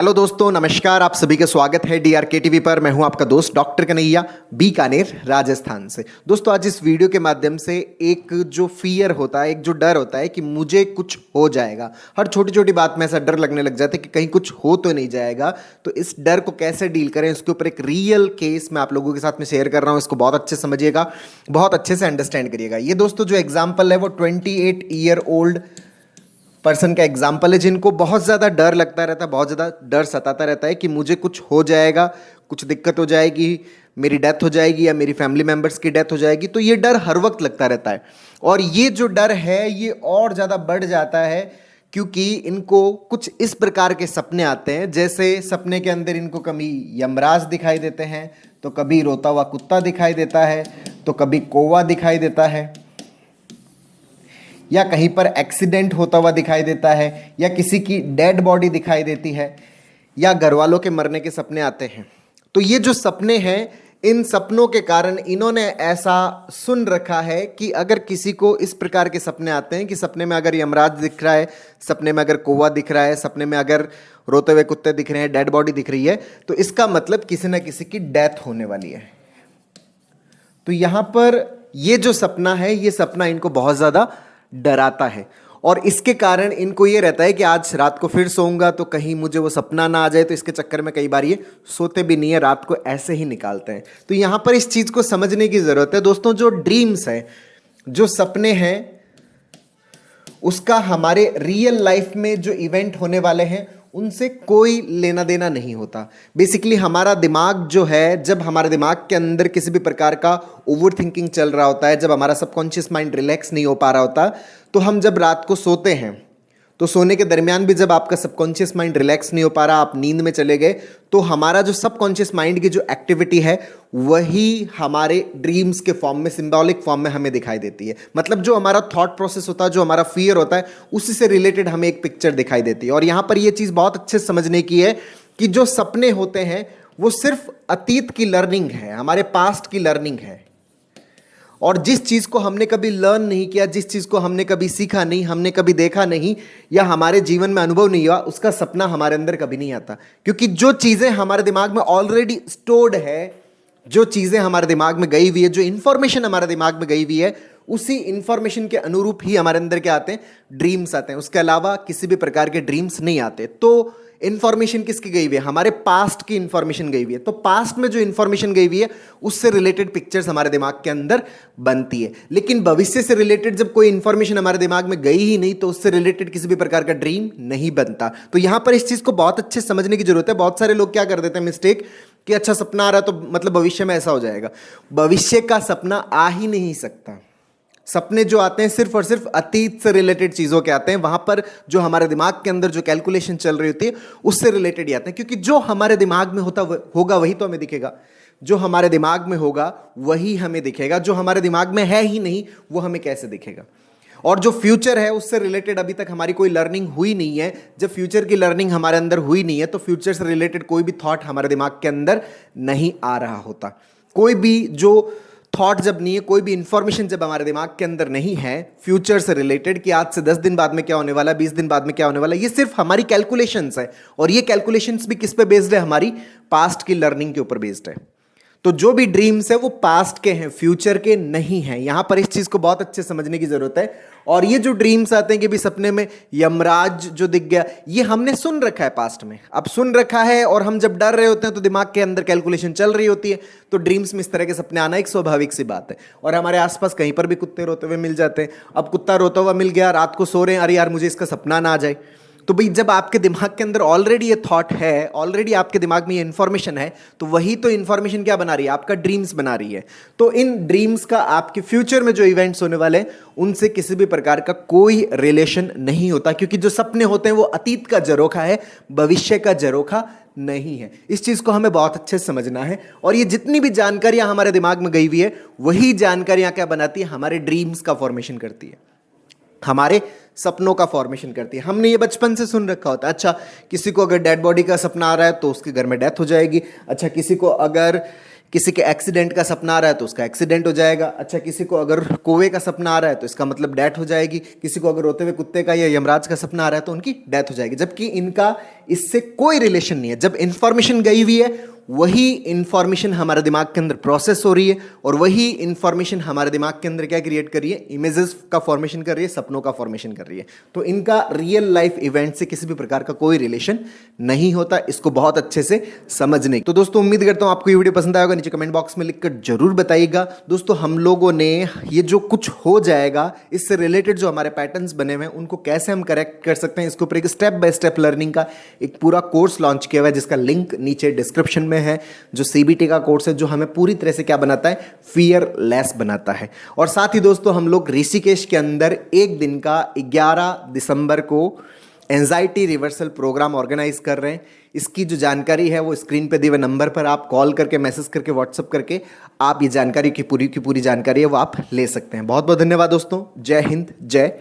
Hello दोस्तों, नमस्कार। आप सभी का स्वागत है डीआरके टीवी पर। मैं हूं आपका दोस्त डॉक्टर कन्हैया, बीकानेर, राजस्थान से। दोस्तों, आज इस वीडियो के माध्यम से एक जो फियर होता है, एक जो डर होता है कि मुझे कुछ हो जाएगा, हर छोटी छोटी बात में ऐसा डर लगने लग जाता है कि कहीं कुछ हो तो नहीं जाएगा, तो इस डर को कैसे डील करें, इसके ऊपर एक रियल केस मैं आप लोगों के साथ में शेयर कर रहा हूँ। इसको बहुत अच्छे से समझिएगा, बहुत अच्छे से अंडरस्टैंड करिएगा। ये दोस्तों जो एग्जाम्पल है वो 28 ईयर ओल्ड पर्सन का एग्जाम्पल है, जिनको बहुत ज़्यादा डर लगता रहता है, बहुत ज़्यादा डर सताता रहता है कि मुझे कुछ हो जाएगा, कुछ दिक्कत हो जाएगी, मेरी डेथ हो जाएगी या मेरी फैमिली मेम्बर्स की डेथ हो जाएगी। तो ये डर हर वक्त लगता रहता है, और ये जो डर है ये और ज़्यादा बढ़ जाता है क्योंकि इनको कुछ इस प्रकार के सपने आते हैं। जैसे सपने के अंदर इनको कभी यमराज दिखाई देते हैं, तो कभी रोता हुआ कुत्ता दिखाई देता है, तो कभी कौवा दिखाई देता है, या कहीं पर एक्सीडेंट होता हुआ दिखाई देता है, या किसी की डेड बॉडी दिखाई देती है, या घर वालों के मरने के सपने आते हैं। तो ये जो सपने हैं, इन सपनों के कारण इन्होंने ऐसा सुन रखा है कि अगर किसी को इस प्रकार के सपने आते हैं कि सपने में अगर यमराज दिख रहा है, सपने में अगर कौवा दिख रहा है, सपने में अगर रोते हुए कुत्ते दिख रहे हैं, डेड बॉडी दिख रही है, तो इसका मतलब किसी न किसी की डेथ होने वाली है। तो यहाँ पर ये जो सपना है, ये सपना इनको बहुत ज़्यादा डराता है, और इसके कारण इनको ये रहता है कि आज रात को फिर सोऊंगा तो कहीं मुझे वो सपना ना आ जाए। तो इसके चक्कर में कई बार ये सोते भी नहीं है, रात को ऐसे ही निकालते हैं। तो यहाँ पर इस चीज़ को समझने की ज़रूरत है दोस्तों। जो ड्रीम्स है, जो सपने हैं, उसका हमारे रियल लाइफ में जो इवेंट होने वाले हैं उनसे कोई लेना देना नहीं होता। बेसिकली हमारा दिमाग जो है, जब हमारे दिमाग के अंदर किसी भी प्रकार का ओवर थिंकिंग चल रहा होता है, जब हमारा सबकॉन्शियस माइंड रिलैक्स नहीं हो पा रहा होता, तो हम जब रात को सोते हैं, तो सोने के दरमियान भी जब आपका सबकॉन्शियस माइंड रिलैक्स नहीं हो पा रहा, आप नींद में चले गए, तो हमारा जो सबकॉन्शियस माइंड की जो एक्टिविटी है वही हमारे ड्रीम्स के फॉर्म में, सिंबॉलिक फॉर्म में हमें दिखाई देती है। मतलब जो हमारा थॉट प्रोसेस होता है, जो हमारा फियर होता है, उसी से रिलेटेड हमें एक पिक्चर दिखाई देती है। और यहाँ पर यह चीज़ बहुत अच्छे से समझने की है कि जो सपने होते हैं वो सिर्फ अतीत की लर्निंग है, हमारे पास्ट की लर्निंग है। और जिस चीज़ को हमने कभी लर्न नहीं किया, जिस चीज़ को हमने कभी सीखा नहीं, हमने कभी देखा नहीं, या हमारे जीवन में अनुभव नहीं हुआ, उसका सपना हमारे अंदर कभी नहीं आता। क्योंकि जो चीज़ें हमारे दिमाग में ऑलरेडी स्टोर्ड है, जो चीज़ें हमारे दिमाग में गई हुई है, जो इन्फॉर्मेशन हमारे दिमाग में गई हुई है, उसी इन्फॉर्मेशन के अनुरूप ही हमारे अंदर क्या आते हैं, ड्रीम्स आते हैं। उसके अलावा किसी भी प्रकार के ड्रीम्स नहीं आते। तो इन्फॉर्मेशन किसकी गई हुई है? हमारे पास्ट की इन्फॉर्मेशन गई हुई है। तो पास्ट में जो इन्फॉर्मेशन गई हुई है उससे रिलेटेड पिक्चर्स हमारे दिमाग के अंदर बनती है। लेकिन भविष्य से रिलेटेड जब कोई इन्फॉर्मेशन हमारे दिमाग में गई ही नहीं, तो उससे रिलेटेड किसी भी प्रकार का ड्रीम नहीं बनता। तो यहां पर इस चीज को बहुत अच्छे से समझने की जरूरत है। बहुत सारे लोग क्या कर देते हैं मिस्टेक, कि अच्छा सपना आ रहा है तो मतलब भविष्य में ऐसा हो जाएगा। भविष्य का सपना आ ही नहीं सकता। सपने जो आते हैं सिर्फ और सिर्फ अतीत से रिलेटेड चीज़ों के आते हैं। वहां पर जो हमारे दिमाग के अंदर जो कैलकुलेशन चल रही होती है उससे रिलेटेड ही आते हैं। क्योंकि जो हमारे दिमाग में होगा वही तो हमें दिखेगा। जो हमारे दिमाग में होगा वही हमें दिखेगा। जो हमारे दिमाग में है ही नहीं वो हमें कैसे दिखेगा? और जो फ्यूचर है उससे रिलेटेड अभी तक हमारी कोई लर्निंग हुई नहीं है। जब फ्यूचर की लर्निंग हमारे अंदर हुई नहीं है तो फ्यूचर से रिलेटेड कोई भी थॉट हमारे दिमाग के अंदर नहीं आ रहा होता। कोई भी जो थॉट जब नहीं है, कोई भी इंफॉर्मेशन जब हमारे दिमाग के अंदर नहीं है फ्यूचर से रिलेटेड, कि आज से 10 दिन बाद में क्या होने वाला है, 20 दिन बाद में क्या होने वाला है, ये सिर्फ हमारी कैलकुलेशंस है। और ये कैलकुलेशंस भी किस पे बेस्ड है? हमारी पास्ट की लर्निंग के ऊपर बेस्ड है। तो जो भी ड्रीम्स है वो पास्ट के हैं, फ्यूचर के नहीं हैं। यहां पर इस चीज को बहुत अच्छे समझने की जरूरत है। और ये जो ड्रीम्स आते हैं कि भी सपने में यमराज जो दिख गया, ये हमने सुन रखा है पास्ट में। अब सुन रखा है और हम जब डर रहे होते हैं तो दिमाग के अंदर कैलकुलेशन चल रही होती है, तो ड्रीम्स में इस तरह के सपने आना एक स्वाभाविक सी बात है। और हमारे आसपास कहीं पर भी कुत्ते रोते हुए मिल जाते हैं। अब कुत्ता रोता हुआ मिल गया, रात को सो रहे हैं, अरे यार मुझे इसका सपना ना आ जाए। तो भाई जब आपके दिमाग के अंदर ऑलरेडी ये थॉट है, ऑलरेडी आपके दिमाग में ये इन्फॉर्मेशन है, तो वही तो इन्फॉर्मेशन क्या बना रही है? आपका ड्रीम्स बना रही है। तो इन ड्रीम्स का आपके फ्यूचर में जो इवेंट्स होने वाले हैं उनसे किसी भी प्रकार का कोई रिलेशन नहीं होता। क्योंकि जो सपने होते हैं वो अतीत का झरोखा है, भविष्य का झरोखा नहीं है। इस चीज को हमें बहुत अच्छे से समझना है। और ये जितनी भी जानकारियां हमारे दिमाग में गई हुई है वही जानकारियां क्या बनाती है? हमारे ड्रीम्स का फॉर्मेशन करती है, हमारे सपनों का फॉर्मेशन करती है। हमने ये बचपन से सुन रखा होता है। अच्छा, किसी को अगर डेड बॉडी का सपना आ रहा है तो उसके घर में डेथ हो जाएगी। अच्छा, किसी को अगर किसी के एक्सीडेंट का सपना आ रहा है तो उसका एक्सीडेंट हो जाएगा। अच्छा, किसी को अगर कोवे का सपना आ रहा है तो इसका मतलब डेथ हो जाएगी। किसी को अगर रोते हुए कुत्ते का या यमराज का सपना आ रहा है तो उनकी डेथ हो जाएगी, जबकि इनका इससे कोई रिलेशन नहीं है। जब इंफॉर्मेशन गई हुई है वही इंफॉर्मेशन हमारे दिमाग के अंदर प्रोसेस हो रही है और वही इंफॉर्मेशन हमारे दिमाग के अंदर क्या क्रिएट कर रही है, इमेजेस का फॉर्मेशन कर रही है, सपनों का फॉर्मेशन कर रही है। तो इनका रियल लाइफ इवेंट से किसी भी प्रकार का कोई रिलेशन नहीं होता, इसको बहुत अच्छे से समझने। तो दोस्तों उम्मीद करता हूं आपको ये वीडियो पसंद आया होगा, नीचे कमेंट बॉक्स में लिखकर जरूर बताइएगा। दोस्तों हम लोगों ने ये जो कुछ हो जाएगा इससे रिलेटेड जो हमारे पैटर्न्स बने हुए हैं उनको कैसे हम करेक्ट कर सकते हैं, इसके ऊपर एक स्टेप बाय स्टेप लर्निंग का एक पूरा कोर्स लॉन्च किया हुआ है, जिसका लिंक नीचे डिस्क्रिप्शन में है। जो सीबीटी का कोर्स है, जो हमें पूरी तरह से क्या बनाता है, फियरलेस बनाता है। और साथ ही दोस्तों हम लोग ऋषिकेश के अंदर एक दिन का 11 दिसंबर को एंजाइटी रिवर्सल प्रोग्राम ऑर्गेनाइज कर रहे हैं। इसकी जो जानकारी है वो स्क्रीन पे दिए हुए नंबर पर आप कॉल करके, मैसेज करके, व्हाट्सअप करके आप ये जानकारी की पूरी जानकारी है वो आप ले सकते हैं। बहुत बहुत धन्यवाद दोस्तों। जय हिंद, जय